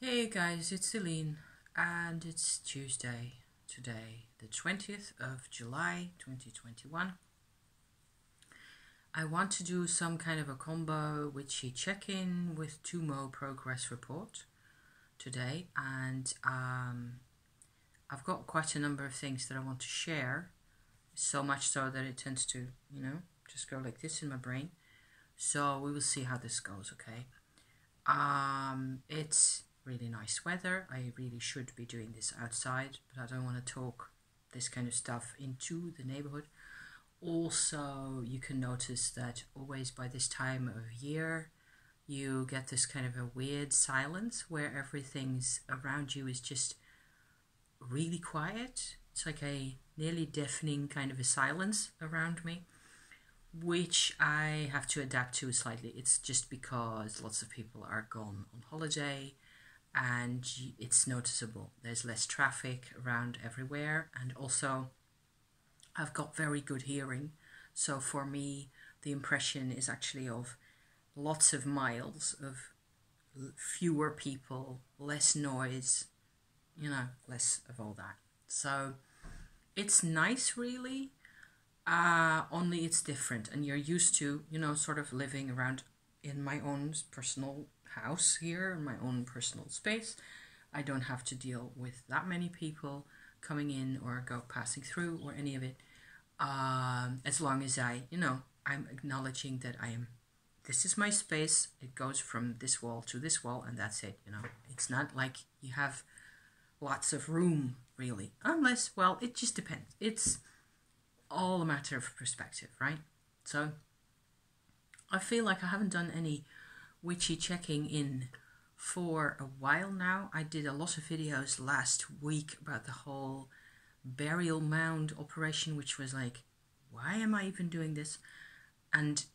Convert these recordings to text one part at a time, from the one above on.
Hey guys, it's Celine, and it's Tuesday today, the 20th of July 2021. I want to do some kind of a combo witchy check-in with Tummo progress report today, and I've got quite a number of things that I want to share, so much so that it tends to, just go like this in my brain. So we will see how this goes, okay? It's really nice weather. I really should be doing this outside, but I don't want to talk this kind of stuff into the neighborhood. Also, you can notice that always by this time of year, you get this kind of a weird silence where everything's around you is just really quiet. It's like a nearly deafening kind of a silence around me, which I have to adapt to slightly. It's just because lots of people are gone on holiday and it's noticeable. There's less traffic around everywhere, and also I've got very good hearing. So for me, the impression is actually of lots of miles of fewer people, less noise, less of all that. So it's nice, really. Only it's different, and you're used to, sort of living around in my own personal house here, in my own personal space. I don't have to deal with that many people coming in or passing through or any of it. As long as I'm acknowledging that this is my space. It goes from this wall to this wall, and that's it. It's not like you have lots of room, really, unless, well, it just depends. It's all a matter of perspective, right? So I feel like I haven't done any witchy checking in for a while now. I did a lot of videos last week about the whole burial mound operation, which was like, why am I even doing this? And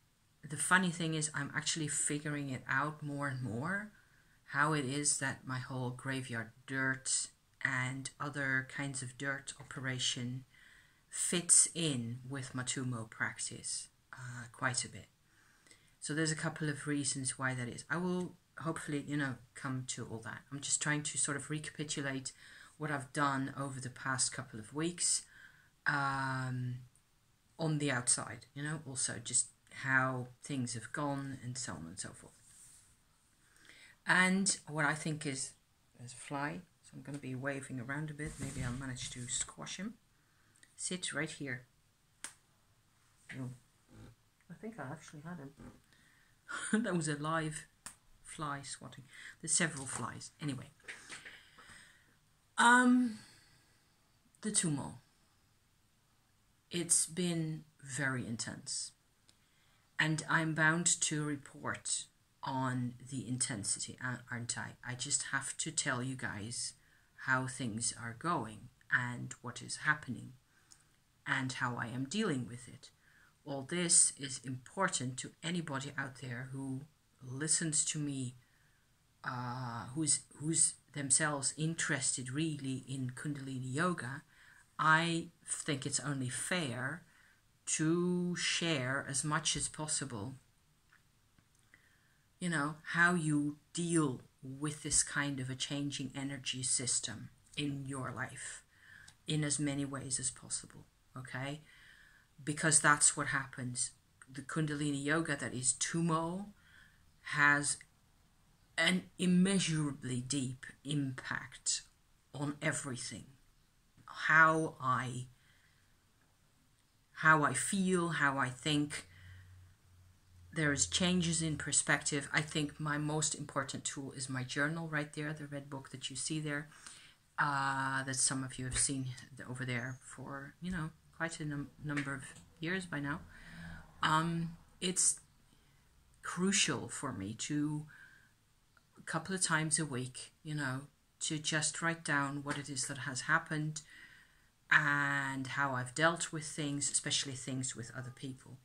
the funny thing is, I'm actually figuring it out more and more, how it is that my whole graveyard dirt and other kinds of dirt operation fits in with my Tummo practice quite a bit. So there's a couple of reasons why that is. I will hopefully, come to all that. I'm just trying to sort of recapitulate what I've done over the past couple of weeks on the outside, also just how things have gone and so on and so forth. And what I think is, there's a fly, so I'm going to be waving around a bit. Maybe I'll manage to squash him. Sit right here. Oh, I think I actually had him. That was a live fly swatting. There's several flies. Anyway. The Tummo. It's been very intense. And I'm bound to report on the intensity, aren't I? I just have to tell you guys how things are going and what is happening and how I am dealing with it. All this is important to anybody out there who listens to me, who's themselves interested really in Kundalini Yoga. I think it's only fair to share as much as possible, how you deal with this kind of a changing energy system in your life in as many ways as possible, okay? Because that's what happens. The Kundalini Yoga that is Tummo has an immeasurably deep impact on everything. How I feel, how I think. There's changes in perspective. I think my most important tool is my journal right there, the red book that you see there, that some of you have seen over there for, quite a number of years by now. It's crucial for me to, a couple of times a week, to just write down what it is that has happened and how I've dealt with things, especially things with other people.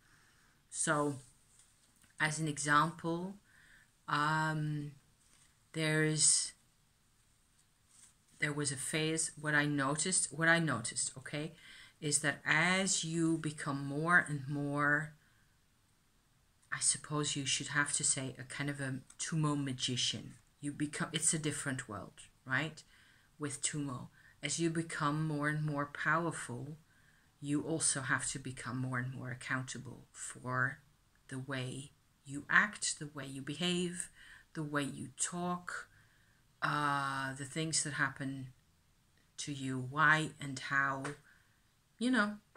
So, as an example, there was a phase, what I noticed, okay, is that as you become more and more, I suppose you should have to say, a kind of a Tummo magician, it's a different world, right? With Tummo, as you become more and more powerful, you also have to become more and more accountable for the way you act, the way you behave, the way you talk, the things that happen to you, why and how,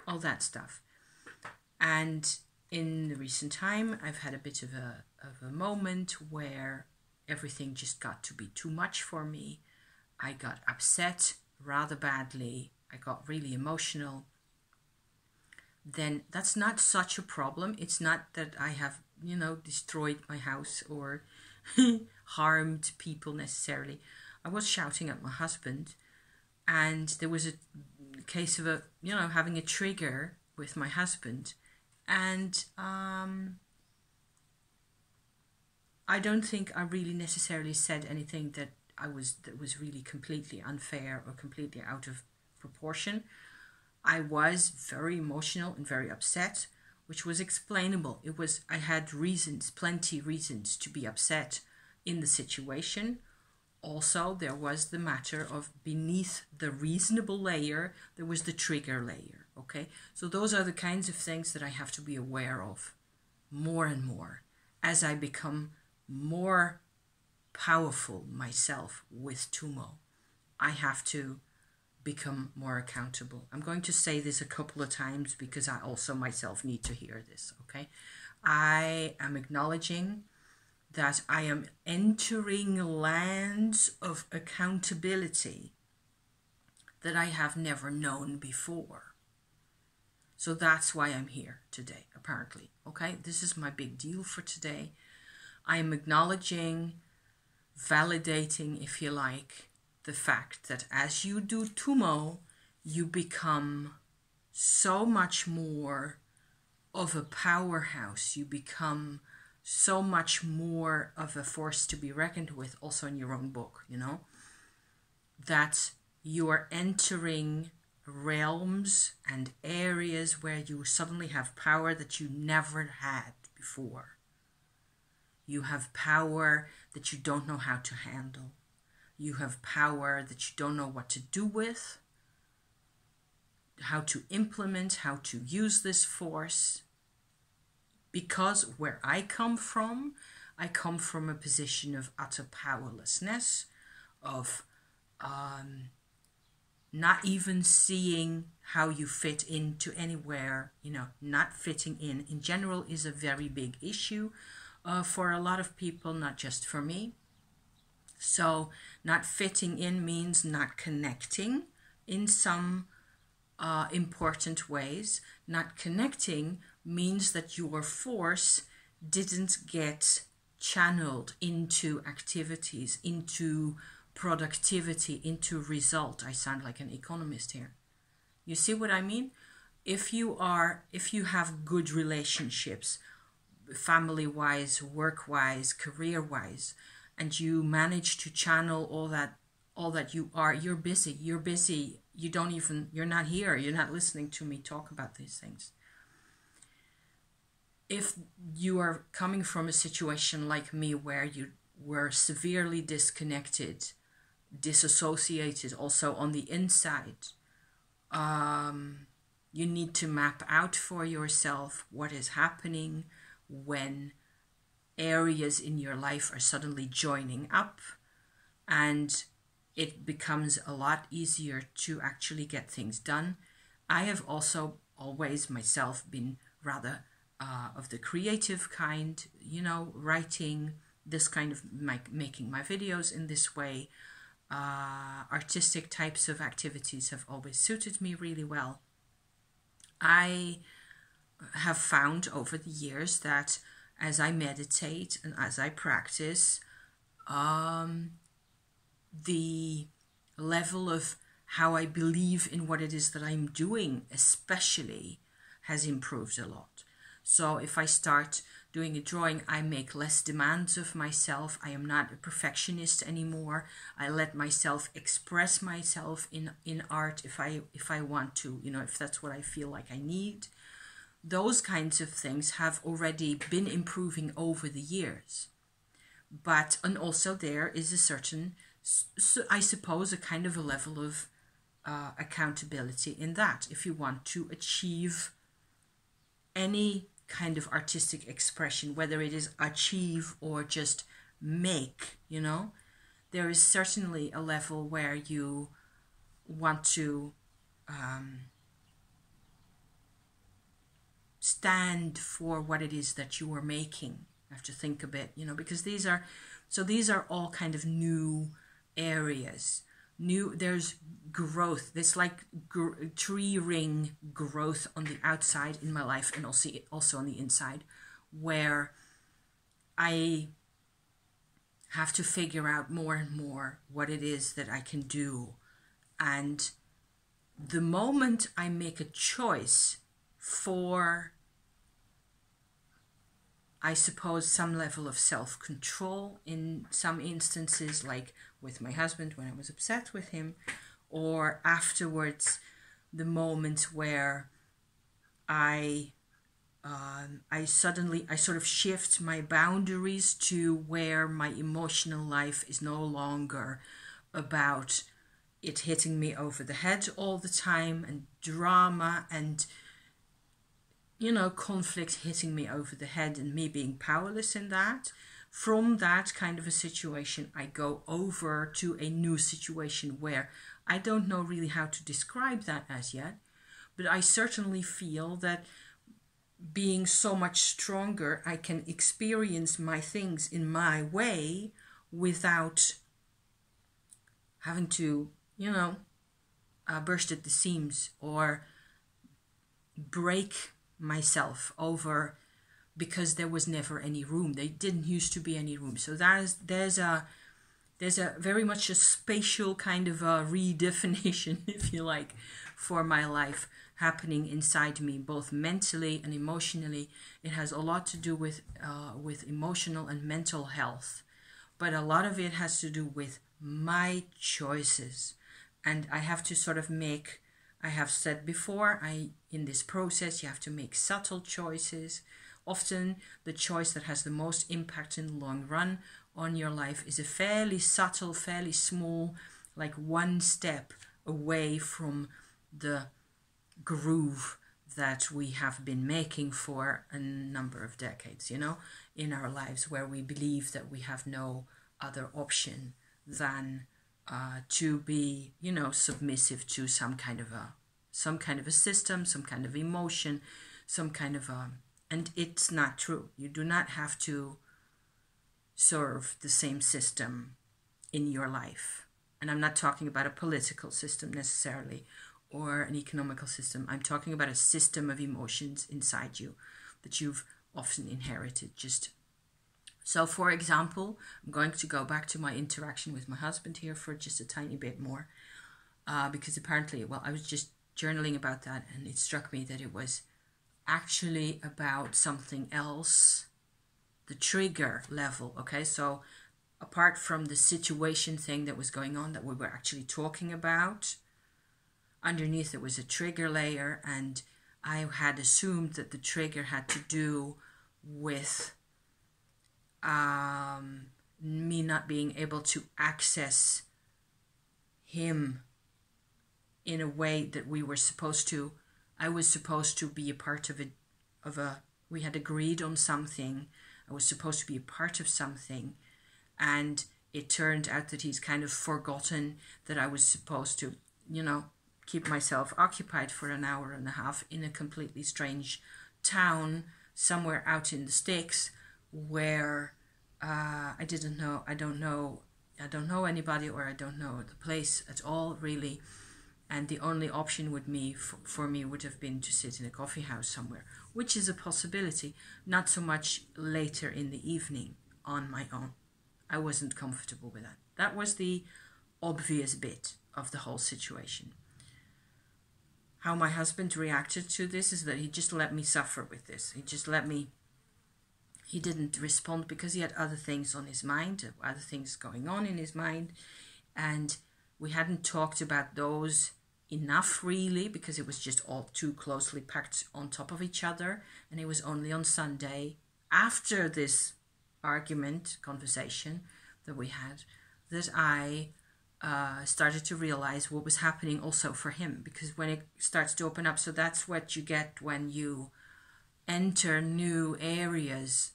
all that stuff. And in the recent time, I've had a bit of a moment where everything just got to be too much for me. I got upset rather badly. I got really emotional. Then that's not such a problem. It's not that I have, destroyed my house or harmed people necessarily. I was shouting at my husband, and there was a case of having a trigger with my husband, and I don't think I really necessarily said anything that was really completely unfair or completely out of proportion. I was very emotional and very upset, which was explainable. I had plenty reasons to be upset in the situation. Also, there was the matter of beneath the reasonable layer, there was the trigger layer, okay? So those are the kinds of things that I have to be aware of more and more as I become more powerful myself with Tummo. I have to become more accountable. I'm going to say this a couple of times because I also myself need to hear this, okay? I am acknowledging that I am entering lands of accountability that I have never known before. So that's why I'm here today, apparently, okay? This is my big deal for today. I am acknowledging, validating, if you like, the fact that as you do Tummo, you become so much more of a powerhouse. You become so much more of a force to be reckoned with, also in your own book, that you are entering realms and areas where you suddenly have power that you never had before. You have power that you don't know how to handle. You have power that you don't know what to do with, how to implement, how to use this force. Because where I come from a position of utter powerlessness, of not even seeing how you fit into anywhere, not fitting in general is a very big issue for a lot of people, not just for me. So not fitting in means not connecting in some important ways. Not connecting means that your force didn't get channeled into activities, into productivity, into result. I sound like an economist here. You see what I mean? If you have good relationships, family-wise, work-wise, career-wise, and you manage to channel all that you are, you're busy. You're not here. You're not listening to me talk about these things. If you are coming from a situation like me where you were severely disconnected, disassociated also on the inside, you need to map out for yourself what is happening when areas in your life are suddenly joining up, and it becomes a lot easier to actually get things done. I have also always myself been rather of the creative kind, writing, this kind of making my videos in this way. Artistic types of activities have always suited me really well. I have found over the years that as I meditate and as I practice, the level of how I believe in what it is that I'm doing especially has improved a lot. So if I start doing a drawing, I make less demands of myself. I am not a perfectionist anymore. I let myself express myself in art if I want to, if that's what I feel like I need. Those kinds of things have already been improving over the years. But, and also there is a certain, I suppose, a kind of a level of accountability in that. If you want to achieve any kind of artistic expression, whether it is achieve or just make, you know, there is certainly a level where you want to stand for what it is that you are making. I have to think a bit, you know, because these are all kind of new areas. There's growth. There's like tree ring growth on the outside in my life, and also on the inside, where I have to figure out more and more what it is that I can do. And the moment I make a choice for, I suppose, some level of self-control in some instances, like with my husband when I was upset with him, or afterwards, the moment where I sort of shift my boundaries to where my emotional life is no longer about it hitting me over the head all the time and drama and, you know, conflict hitting me over the head and me being powerless in that. From that kind of a situation, I go over to a new situation where I don't know really how to describe that as yet, but I certainly feel that being so much stronger, I can experience my things in my way without having to, you know, burst at the seams or break myself over because there was never any room. There didn't used to be any room. So there's a very much a spatial kind of a redefinition, if you like, for my life happening inside me, both mentally and emotionally. It has a lot to do with emotional and mental health, but a lot of it has to do with my choices. And I have to sort of make, I have said before, in this process you have to make subtle choices. Often the choice that has the most impact in the long run on your life is a fairly subtle, fairly small, like one step away from the groove that we have been making for a number of decades, you know, in our lives, where we believe that we have no other option than to be, you know, submissive to some kind of a system, some kind of emotion, some kind of and it's not true. You do not have to serve the same system in your life. And I'm not talking about a political system necessarily, or an economical system. I'm talking about a system of emotions inside you that you've often inherited. So, for example, I'm going to go back to my interaction with my husband here for just a tiny bit more, because apparently, well, I was just journaling about that, and it struck me that it was actually about something else, the trigger level. Okay, so apart from the situation thing that was going on that we were actually talking about, underneath it was a trigger layer, and I had assumed that the trigger had to do with me not being able to access him in a way that we were supposed to. I was supposed to be a part of we had agreed on something. I was supposed to be a part of something, and it turned out that he's kind of forgotten that I was supposed to, you know, keep myself occupied for an hour and a half in a completely strange town somewhere out in the sticks, where I don't know anybody, or I don't know the place at all really, and the only option for me would have been to sit in a coffee house somewhere, which is a possibility. Not so much later in the evening on my own. I wasn't comfortable with that. That was the obvious bit of the whole situation. How my husband reacted to this is that he just let me suffer with this. He didn't respond because he had other things on his mind, other things going on in his mind, and we hadn't talked about those enough really, because it was just all too closely packed on top of each other. And it was only on Sunday, after this conversation that we had, that I started to realize what was happening also for him, because when it starts to open up, so that's what you get when you enter new areas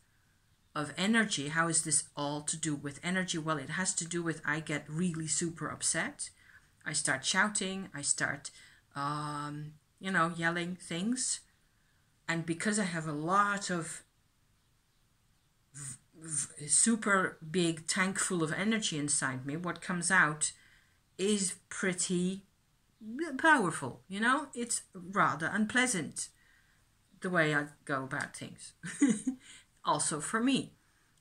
of energy. How is this all to do with energy? Well, it has to do with, I get really super upset. I start shouting. I start, yelling things. And because I have a lot of super big tank full of energy inside me, what comes out is pretty powerful. It's rather unpleasant the way I go about things. Also for me.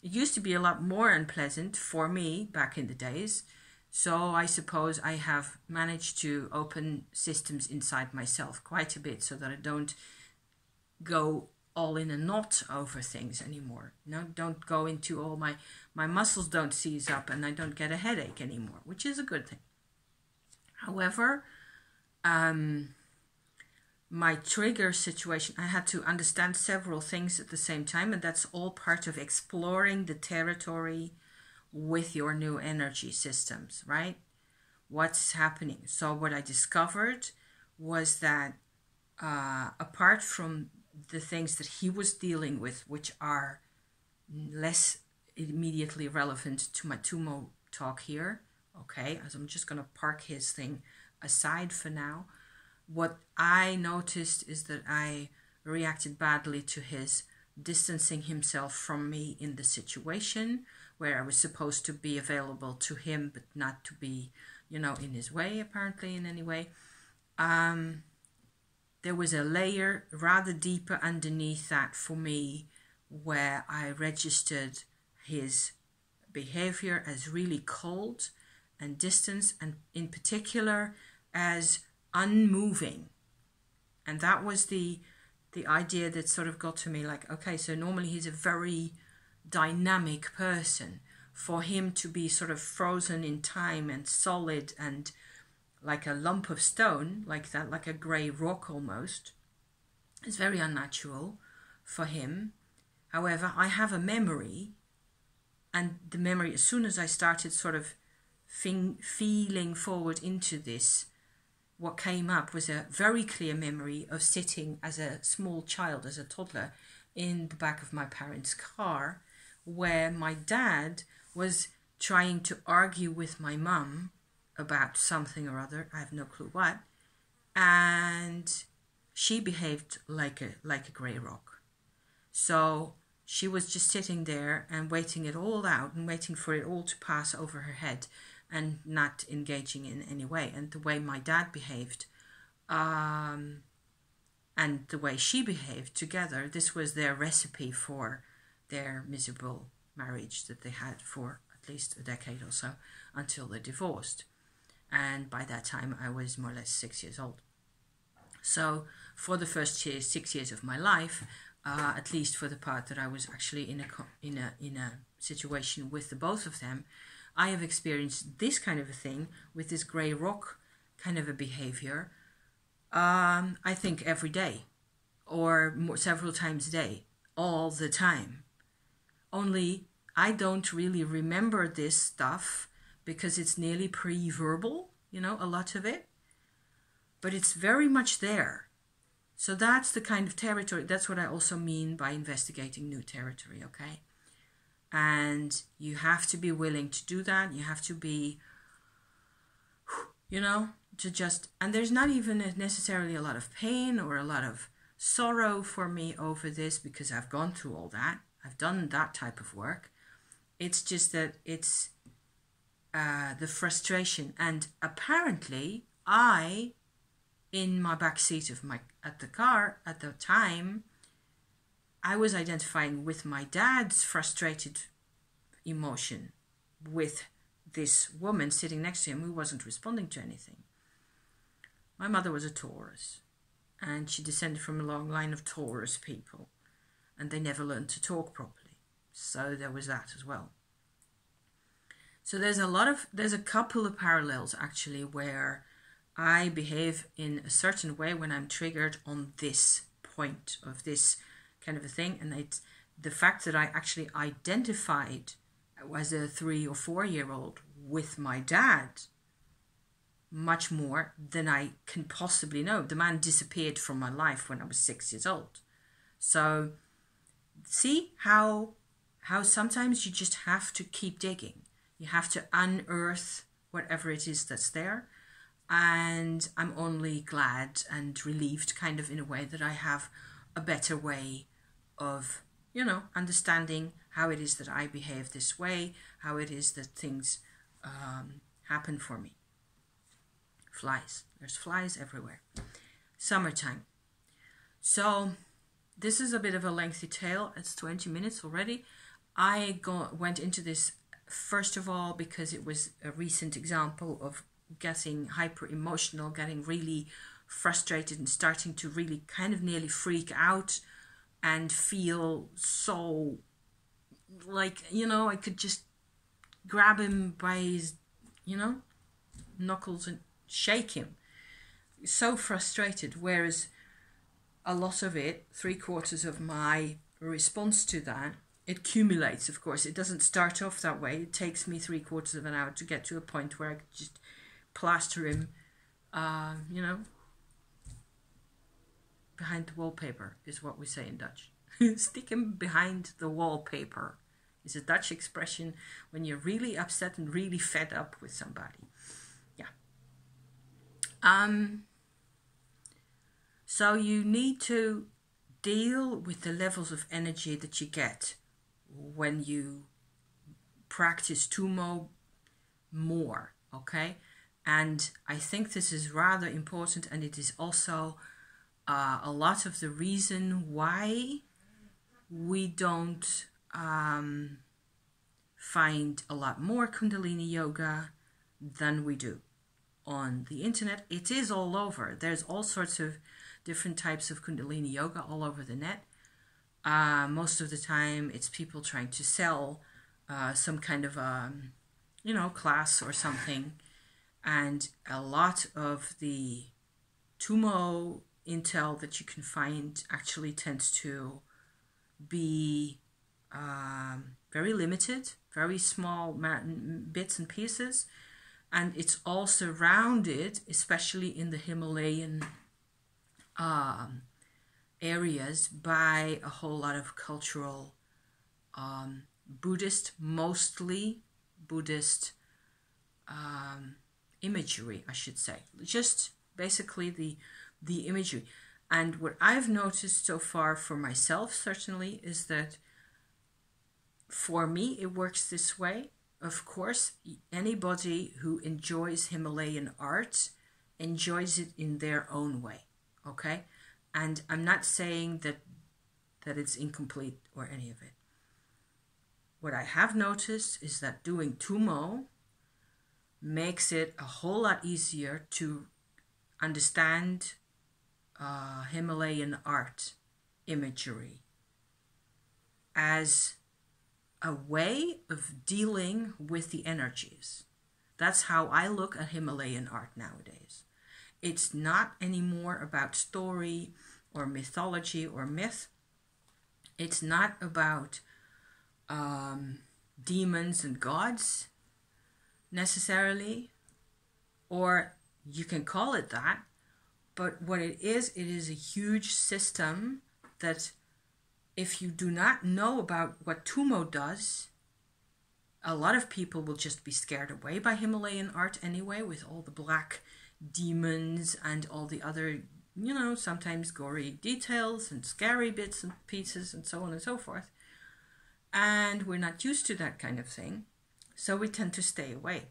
It used to be a lot more unpleasant for me back in the days. So I suppose I have managed to open systems inside myself quite a bit so that I don't go all in a knot over things anymore. Don't go into all my muscles don't seize up, and I don't get a headache anymore, which is a good thing. However, my trigger situation, I had to understand several things at the same time, and that's all part of exploring the territory with your new energy systems, right? What's happening? So what I discovered was that apart from the things that he was dealing with, which are less immediately relevant to my Tummo talk here, okay, as I'm just going to park his thing aside for now, what I noticed is that I reacted badly to his distancing himself from me in the situation where I was supposed to be available to him, but not to be, in his way, apparently, in any way. There was a layer rather deeper underneath that for me, where I registered his behavior as really cold and distant, and in particular as unmoving. And that was the idea that sort of got to me, like, okay, so normally he's a very dynamic person. For him to be sort of frozen in time and solid and like a lump of stone, like that, like a grey rock almost, is very unnatural for him. However, I have a memory, and the memory, as soon as I started sort of feeling forward into this, what came up was a very clear memory of sitting as a small child, as a toddler, in the back of my parents' car, where my dad was trying to argue with my mum about something or other, I have no clue what, and she behaved like a grey rock. So she was just sitting there and waiting it all out and waiting for it all to pass over her head and not engaging in any way. And the way my dad behaved and the way she behaved together, this was their recipe for their miserable marriage that they had for at least a decade or so until they divorced. And by that time I was more or less 6 years old. So for the first 6 years of my life, at least for the part that I was actually in a situation with the both of them, I have experienced this kind of a thing with this grey rock kind of a behavior, I think every day or several times a day, all the time. Only I don't really remember this stuff because it's nearly pre-verbal, a lot of it. But it's very much there. So that's the kind of territory, that's what I also mean by investigating new territory, okay? And you have to be willing to do that. You have to be, to just, and there's not even necessarily a lot of pain or a lot of sorrow for me over this because I've gone through all that. I've done that type of work. It's just that it's the frustration. And apparently I, in my back seat of the car at the time, I was identifying with my dad's frustrated emotion with this woman sitting next to him who wasn't responding to anything. My mother was a Taurus, and she descended from a long line of Taurus people, and they never learned to talk properly. So there was that as well. So there's a couple of parallels actually where I behave in a certain way when I'm triggered on this point of this kind of a thing, and the fact that I actually identified as a 3 or 4-year-old with my dad much more than I can possibly know. The man disappeared from my life when I was 6 years old. So see how sometimes you just have to keep digging. You have to unearth whatever it is that's there. And I'm only glad and relieved, kind of, in a way, that I have a better way of, you know, understanding how it is that I behave this way, how it is that things happen for me. Flies. There's flies everywhere. Summertime. So this is a bit of a lengthy tale. It's 20 minutes already. I went into this first of all because it was a recent example of getting hyper emotional, getting really frustrated and starting to really kind of nearly freak out and feel so like, you know, I could just grab him by his, you know, knuckles and shake him. So frustrated. Whereas a lot of it, 3/4 of my response to that, it accumulates, of course. It doesn't start off that way. It takes me 3/4 of an hour to get to a point where I could just plaster him, you know, behind the wallpaper is what we say in Dutch. Stick him behind the wallpaper is a Dutch expression when you're really upset and really fed up with somebody. Yeah. So you need to deal with the levels of energy that you get when you practice Tummo more, okay? And I think this is rather important, and it is also a lot of the reason why we don't find a lot more Kundalini yoga than we do on the internet. It is all over. There's all sorts of different types of Kundalini yoga all over the net. Most of the time it's people trying to sell some kind of you know, class or something. And a lot of the Tummo intel that you can find actually tends to be very limited, very small bits and pieces. And it's all surrounded, especially in the Himalayan areas, by a whole lot of cultural Buddhist, mostly Buddhist imagery, I should say. Just basically the imagery. And what I've noticed so far for myself, certainly, is that for me it works this way. Of course, anybody who enjoys Himalayan art enjoys it in their own way, okay? And I'm not saying that it's incomplete or any of it. What I have noticed is that doing Tummo makes it a whole lot easier to understand Himalayan art imagery as a way of dealing with the energies. That's how I look at Himalayan art nowadays. It's not anymore about story or mythology or myth. It's not about demons and gods necessarily, or you can call it that, but what it is a huge system that if you do not know about what Tummo does, a lot of people will just be scared away by Himalayan art anyway, with all the black demons and all the other, you know, sometimes gory details and scary bits and pieces and so on and so forth. And we're not used to that kind of thing, so we tend to stay away.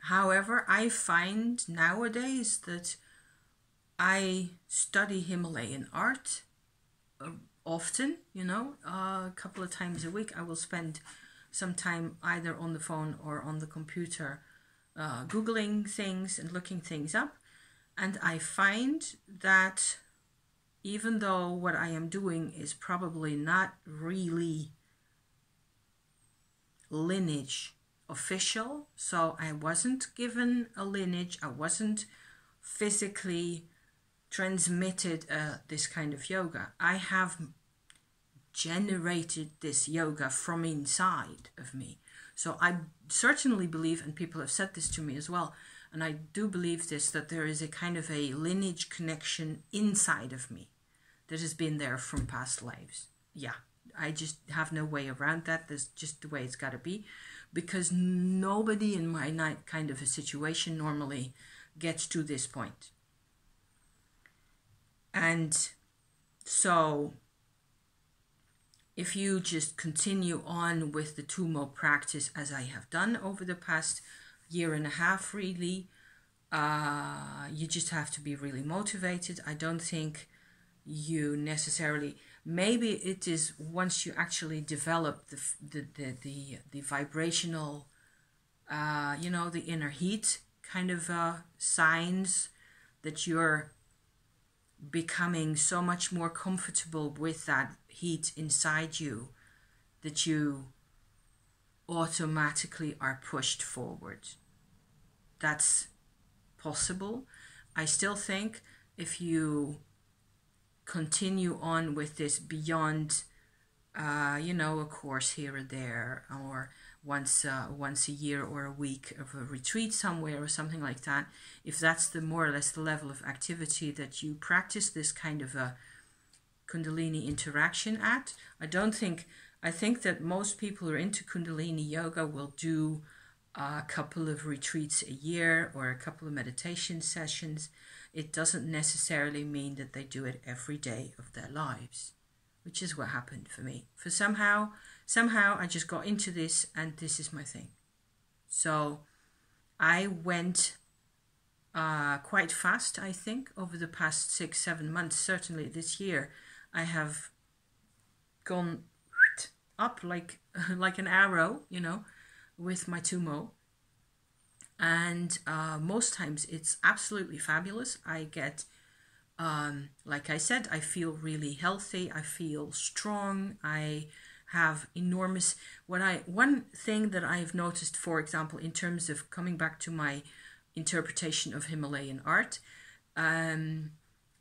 However, I find nowadays that I study Himalayan art often, you know, a couple of times a week. I will spend some time either on the phone or on the computer Googling things and looking things up. And I find that even though what I am doing is probably not really lineage official, so I wasn't given a lineage, I wasn't physically transmitted this kind of yoga. I have generated this yoga from inside of me. So I certainly believe, and people have said this to me as well, and I do believe this, that there is a kind of a lineage connection inside of me that has been there from past lives. Yeah, I just have no way around that. That's just the way it's got to be, because nobody in my kind of a situation normally gets to this point. And so if you just continue on with the Tummo practice as I have done over the past year and a half, really, you just have to be really motivated. I don't think you necessarily, maybe it is once you actually develop the vibrational, the inner heat kind of signs, that you're becoming so much more comfortable with that heat inside you that you automatically are pushed forward. That's possible. I still think if you continue on with this beyond, a course here or there, or once a year or a week of a retreat somewhere or something like that, if that's the more or less the level of activity that you practice this kind of a Kundalini interaction at, I think that most people who are into Kundalini yoga will do a couple of retreats a year or a couple of meditation sessions. It doesn't necessarily mean that they do it every day of their lives, which is what happened for me. For somehow I just got into this, and this is my thing. So I went quite fast, I think, over the past 6-7 months. Certainly this year I have gone up like an arrow, with my Tummo. And most times it's absolutely fabulous. I get, like I said, I feel really healthy. I feel strong. I have enormous, one thing that I've noticed, for example, in terms of coming back to my interpretation of Himalayan art,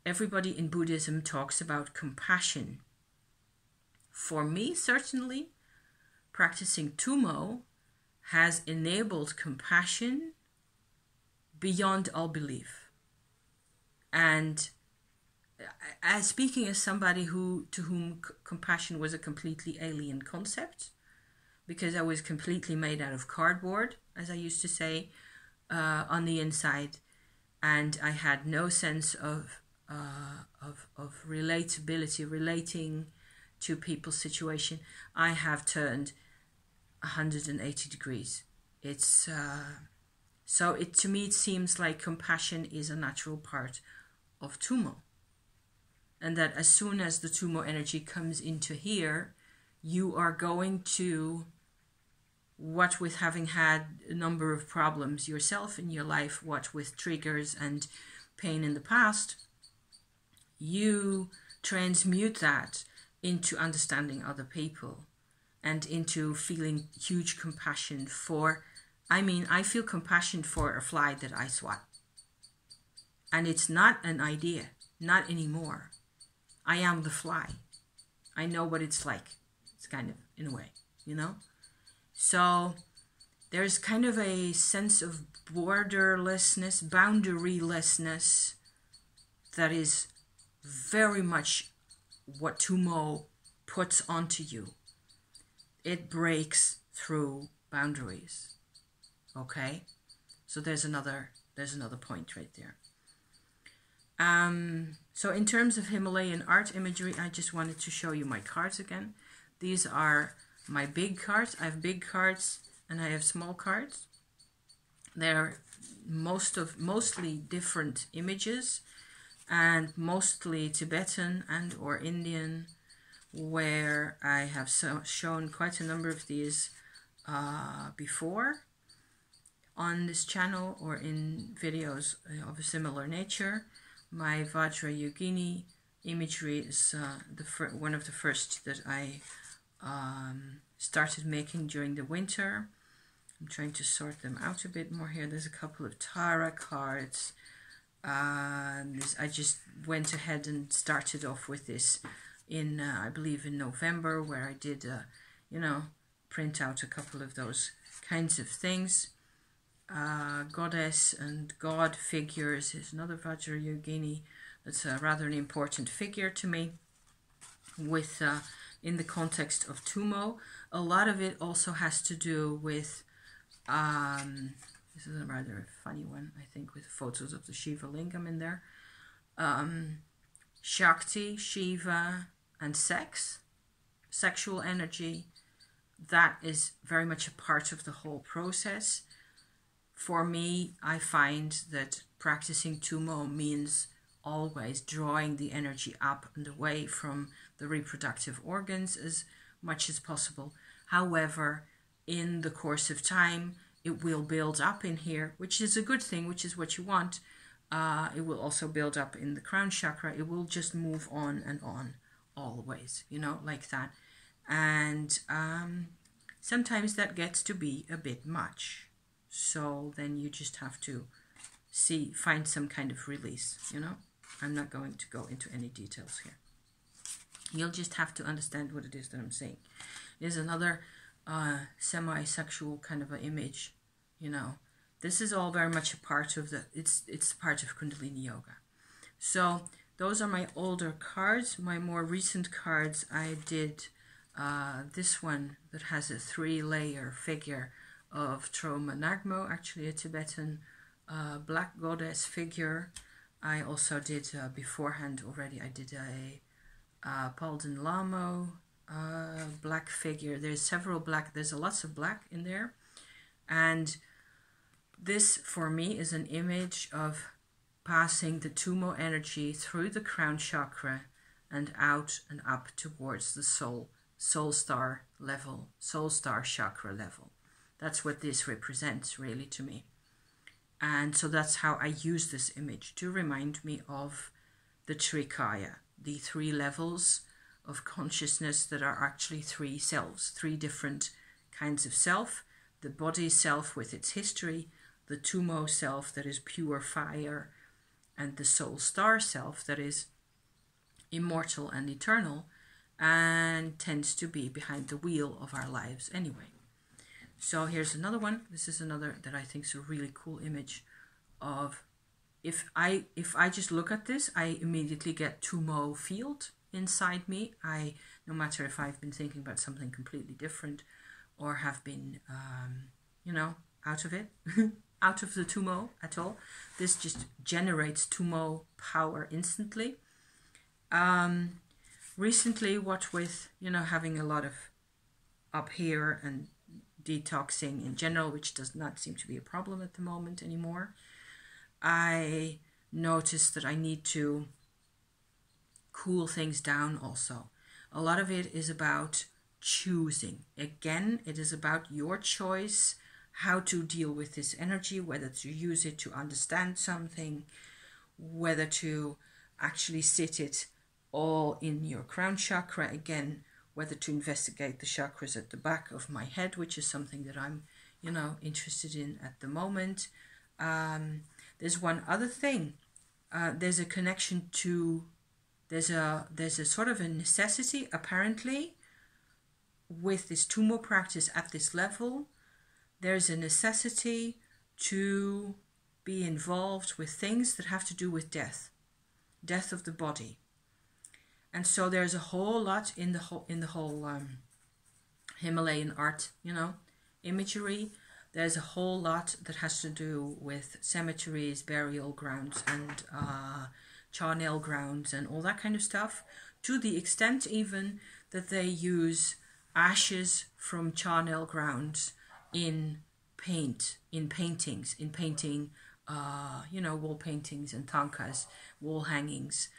everybody in Buddhism talks about compassion. For me, certainly, practicing Tummo has enabled compassion beyond all belief. And as speaking as somebody to whom compassion was a completely alien concept, because I was completely made out of cardboard, as I used to say, on the inside, and I had no sense of relatability, relating to people's situation, I have turned 180 degrees. It's to me it seems like compassion is a natural part of Tummo, and that as soon as the Tummo energy comes into here, you are going to, what with having had a number of problems yourself in your life, what with triggers and pain in the past, you transmute that into understanding other people and into feeling huge compassion for, I feel compassion for a fly that I swat. And it's not an idea, not anymore. I am the fly. I know what it's like. It's kind of, in a way, So there's kind of a sense of borderlessness, boundarylessness that is very much what Tummo puts onto you. It breaks through boundaries. Okay? So there's another point right there. So in terms of Himalayan art imagery, I just wanted to show you my cards again. These are my big cards. I have big cards and I have small cards. They're mostly different images, and mostly Tibetan and or Indian, where I have shown quite a number of these before on this channel or in videos of a similar nature. My Vajra Yogini imagery is one of the first that I started making during the winter. I'm trying to sort them out a bit more here. There's a couple of Tara cards. I just went ahead and started off with this in, I believe in November, where I did, you know, print out a couple of those kinds of things. Goddess and God figures is another Vajrayogini. That's rather an important figure to me with in the context of Tummo. A lot of it also has to do with this is a rather funny one, I think, with photos of the Shiva Lingam in there. Shakti, Shiva, and sex, sexual energy. That is very much a part of the whole process. For me, I find that practicing Tummo means always drawing the energy up and away from the reproductive organs as much as possible. However, in the course of time, it will build up in here, which is a good thing, which is what you want. It will also build up in the crown chakra. It will just move on and on always, you know, like that. And sometimes that gets to be a bit much. So then you just have to find some kind of release, you know. I'm not going to go into any details here. You'll just have to understand what it is that I'm saying. There's another semi-sexual kind of an image, you know. This is all very much a part of it's part of Kundalini Yoga. So those are my older cards. My more recent cards, I did this one that has a 3-layer figure of Troma Nagmo, actually a Tibetan black goddess figure. I also did beforehand already, I did a Palden Lamo black figure. There's several black, there's lots of black in there. And this for me is an image of passing the Tummo energy through the crown chakra and out and up towards the soul star level, soul star chakra level. That's what this represents really to me. And so that's how I use this image to remind me of the Trikaya, the 3 levels of consciousness that are actually 3 selves, 3 different kinds of self. The body self with its history, the Tummo self that is pure fire, and the soul star self that is immortal and eternal and tends to be behind the wheel of our lives anyway. So here's another one. This is another that I think is a really cool image of, if I just look at this, I immediately get Tummo field inside me. No matter if I've been thinking about something completely different or have been, you know, out of it, out of the Tummo at all, this just generates Tummo power instantly. Recently, what with, you know, having a lot of up here and detoxing in general, which does not seem to be a problem at the moment anymore, I noticed that I need to cool things down also. A lot of it is about choosing. Again, it is about your choice, how to deal with this energy, whether to use it to understand something, whether to actually sit it all in your crown chakra, again, whether to investigate the chakras at the back of my head, which is something that I'm, you know, interested in at the moment. There's one other thing. There's a connection to, there's a sort of a necessity, apparently, with this Tummo practice at this level. There's a necessity to be involved with things that have to do with death of the body. And so there's a whole lot in the whole Himalayan art, you know, imagery. There's a whole lot that has to do with cemeteries, burial grounds, and charnel grounds, and all that kind of stuff. To the extent even that they use ashes from charnel grounds in paintings, you know, wall paintings and tankas, wall hangings.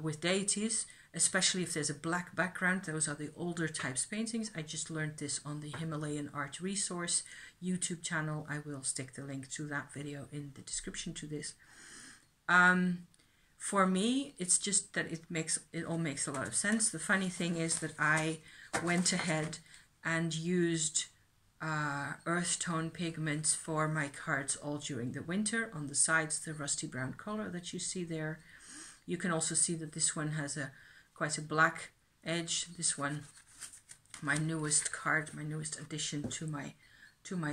With deities, especially if there's a black background. Those are the older types paintings. I just learned this on the Himalayan Art Resource YouTube channel. I will stick the link to that video in the description to this. For me, it's just that it all makes a lot of sense. The funny thing is that I went ahead and used earth tone pigments for my cards all during the winter. On the sides, the rusty brown color that you see there. You can also see that this one has a quite a black edge. This one, my newest card, my newest addition to my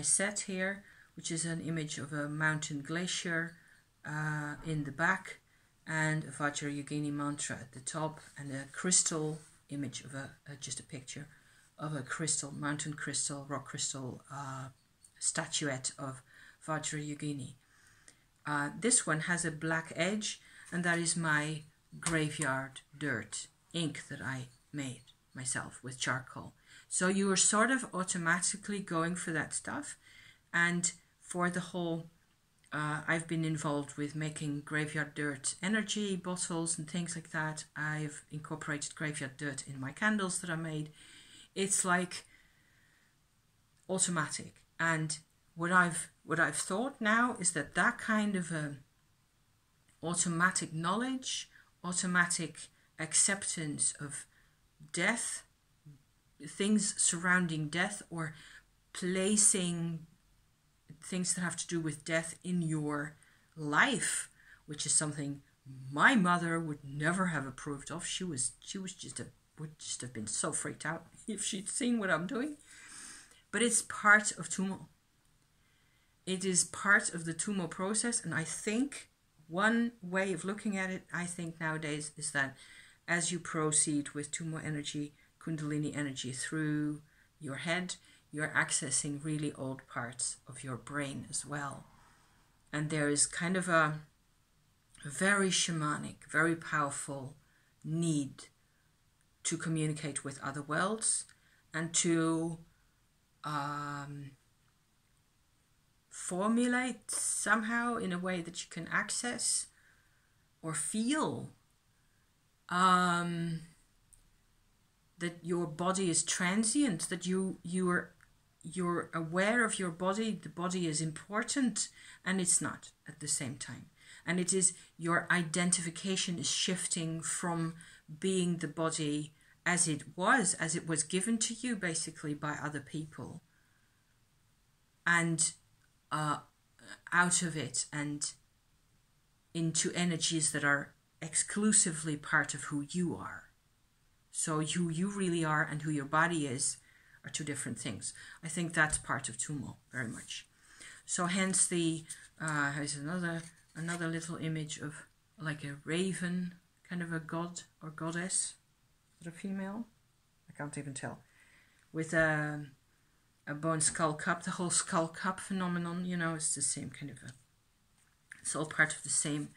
set here, which is an image of a mountain glacier in the back, and a Vajrayogini mantra at the top, and a crystal image of just a picture of a crystal, mountain crystal, rock crystal statuette of Vajrayogini. This one has a black edge, and that is my graveyard dirt ink that I made myself with charcoal. So you are sort of automatically going for that stuff. And for the whole, I've been involved with making graveyard dirt energy bottles and things like that. I've incorporated graveyard dirt in my candles that I made. It's like automatic. And what I've thought now is that kind of automatic knowledge, automatic acceptance of death, things surrounding death, or placing things that have to do with death in your life, which is something my mother would never have approved of. She would just have been so freaked out if she'd seen what I'm doing. But it's part of Tummo. It is part of the Tummo process, and I think one way of looking at it, I think nowadays, is that as you proceed with Tummo energy, Kundalini energy through your head, you're accessing really old parts of your brain as well. And there is kind of a very shamanic, very powerful need to communicate with other worlds and to formulate somehow in a way that you can access or feel that your body is transient, that you're aware of your body. The body is important, and it's not at the same time. And it is your identification is shifting from being the body as it was given to you basically by other people, and out of it and into energies that are exclusively part of who you are. So who you really are and who your body is are two different things. I think that's part of Tummo very much. So hence here's another little image of like a raven, kind of a god or goddess. Is it a female? I can't even tell. With a bone skull cup, the whole skull cup phenomenon, you know, it's the same kind of it's all part of the same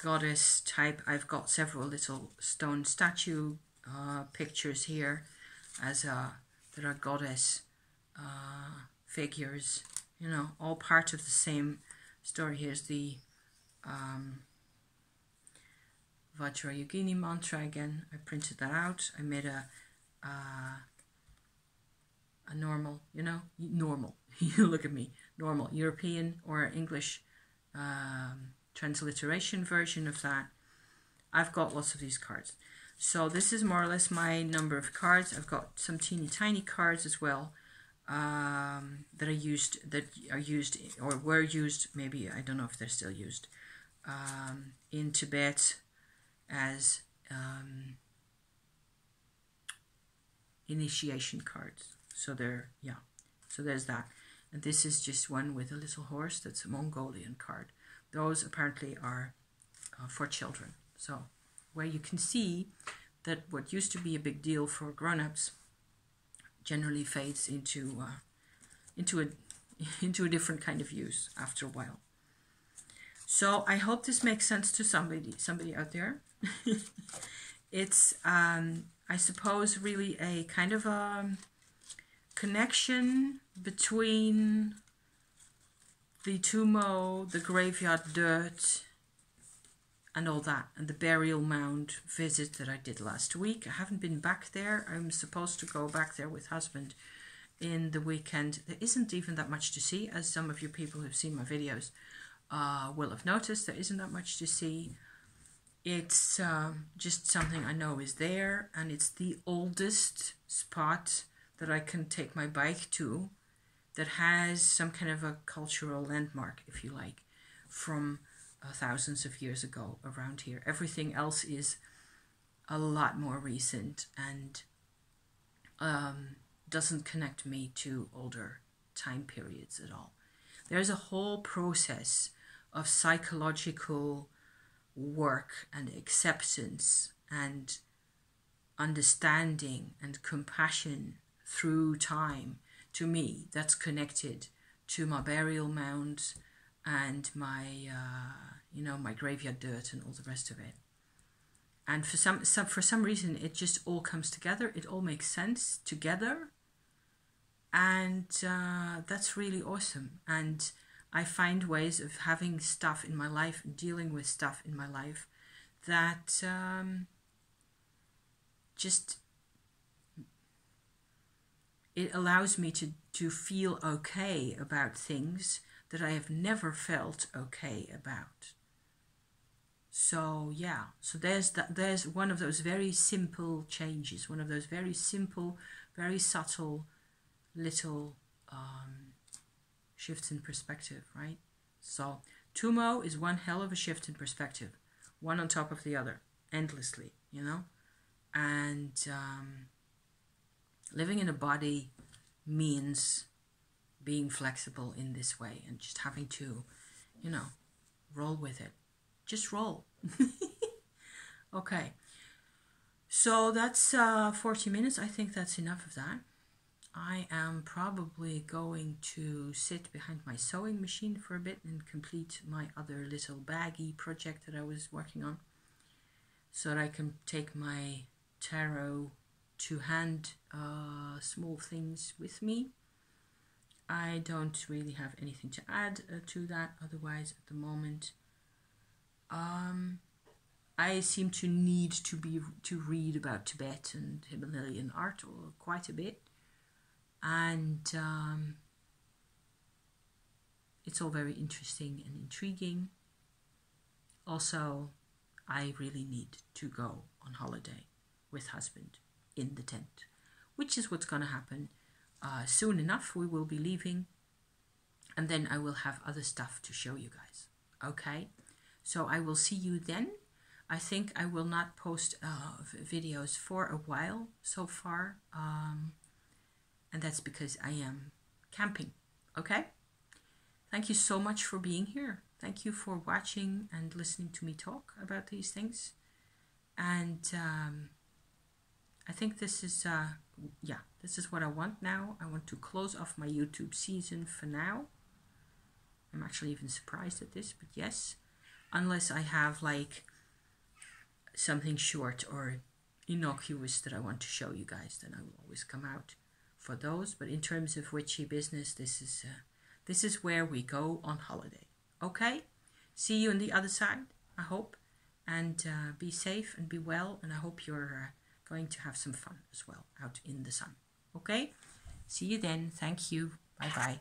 goddess type. I've got several little stone statue pictures here that are goddess figures, you know, all part of the same story. Here's the Vajrayogini mantra again. I printed that out. I made a normal, you know, normal, you look at me, normal European or English transliteration version of that. I've got lots of these cards. So this is more or less my number of cards. I've got some teeny tiny cards as well that are used or were used, maybe, I don't know if they're still used, in Tibet as initiation cards. So so there's that. And this is just one with a little horse. That's a Mongolian card. Those apparently are for children. So where you can see that what used to be a big deal for grown-ups generally fades into a different kind of use after a while. So I hope this makes sense to somebody out there. It's I suppose really a kind of a connection between the Tummo, the graveyard dirt, and all that, and the burial mound visit that I did last week. I haven't been back there. I'm supposed to go back there with husband in the weekend. There isn't even that much to see, as some of you people who've seen my videos will have noticed. There isn't that much to see. It's just something I know is there, and it's the oldest spot that I can take my bike to that has some kind of a cultural landmark, if you like, from thousands of years ago around here. Everything else is a lot more recent and doesn't connect me to older time periods at all. There's a whole process of psychological work and acceptance and understanding and compassion through time, to me, that's connected to my burial mounds and my my graveyard dirt and all the rest of it. And for some reason it just all comes together, it all makes sense together, and that's really awesome. And I find ways of having stuff in my life and dealing with stuff in my life that just, it allows me to feel okay about things that I have never felt okay about. So yeah, so there's one of those very simple changes, one of those very simple, very subtle little shifts in perspective, right? So Tummo is one hell of a shift in perspective, one on top of the other, endlessly, you know? And living in a body means being flexible in this way and just having to, roll with it. Just roll. Okay. So that's 40 minutes. I think that's enough of that. I am probably going to sit behind my sewing machine for a bit and complete my other little baggy project that I was working on, so that I can take my tarot to hand small things with me. I don't really have anything to add to that otherwise at the moment. I seem to need to read about Tibet and Himalayan art quite a bit, and it's all very interesting and intriguing. Also, I really need to go on holiday with husband in the tent, which is what's going to happen soon enough. We will be leaving, and then I will have other stuff to show you guys. Okay, so I will see you then. I think I will not post videos for a while so far, and that's because I am camping. Okay, thank you so much for being here. Thank you for watching and listening to me talk about these things. And I think this is this is what I want now. I want to close off my YouTube season for now. I'm actually even surprised at this, but yes, unless I have like something short or innocuous that I want to show you guys, then I will always come out for those. But in terms of witchy business, this is where we go on holiday. Okay, see you on the other side, I hope, and be safe and be well, and I hope you're going to have some fun as well out in the sun. Okay, see you then. Thank you. Bye bye.